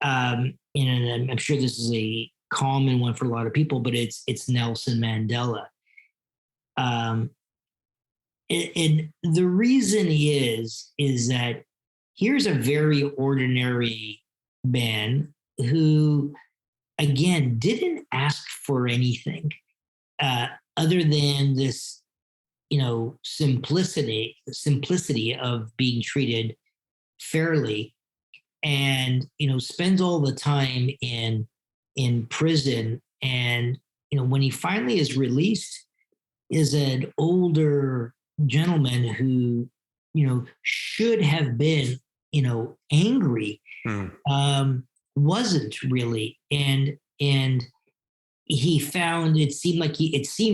And I'm sure this is a common one for a lot of people, but it's Nelson Mandela. And the reason is that here's a very ordinary man who, again, didn't ask for anything other than this, simplicity of being treated fairly, and spends all the time in prison. And when he finally is released, is an older gentleman who should have been angry, wasn't really. And he found, it seemed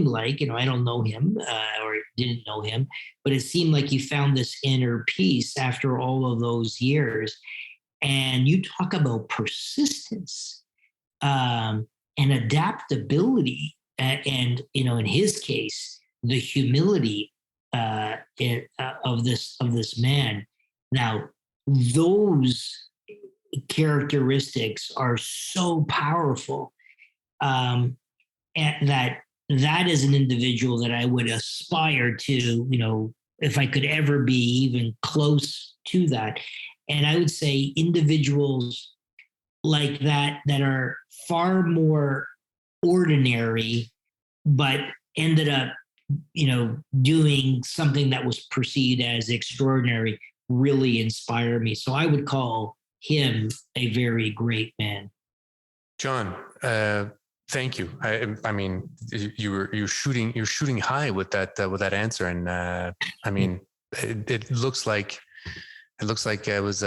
like I don't know him or didn't know him, but it seemed like he found this inner peace after all of those years. And you talk about persistence and adaptability, and in his case, the humility of this man. Now, those characteristics are so powerful. that is an individual that I would aspire to, if I could ever be even close to that. And I would say individuals like that are far more ordinary, but ended up, doing something that was perceived as extraordinary, really inspire me. So I would call him a very great man. John, thank you. I mean, you're shooting high with that answer, and I mean, it looks like it was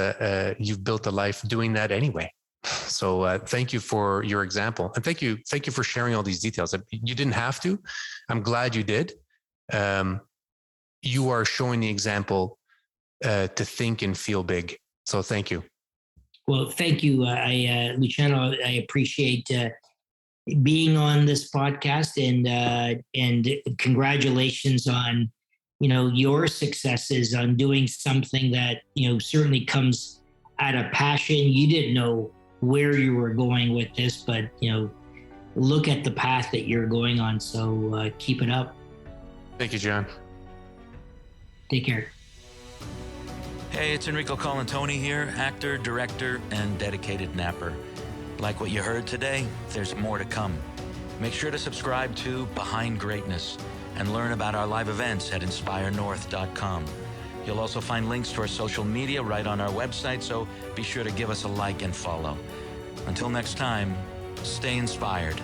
you've built a life doing that anyway. So thank you for your example, and thank you for sharing all these details. You didn't have to. I'm glad you did. You are showing the example to think and feel big. So thank you. Well, thank you, Luciano. I appreciate being on this podcast, and congratulations on your successes on doing something that certainly comes out of passion. You didn't know where you were going with this, but look at the path that you're going on. So keep it up. Thank you, John. Take care. Hey, it's Enrico Colantoni here, actor, director, and dedicated napper. Like what you heard today, there's more to come. Make sure to subscribe to Behind Greatness and learn about our live events at inspirenorth.com. You'll also find links to our social media right on our website, so be sure to give us a like and follow. Until next time, stay inspired.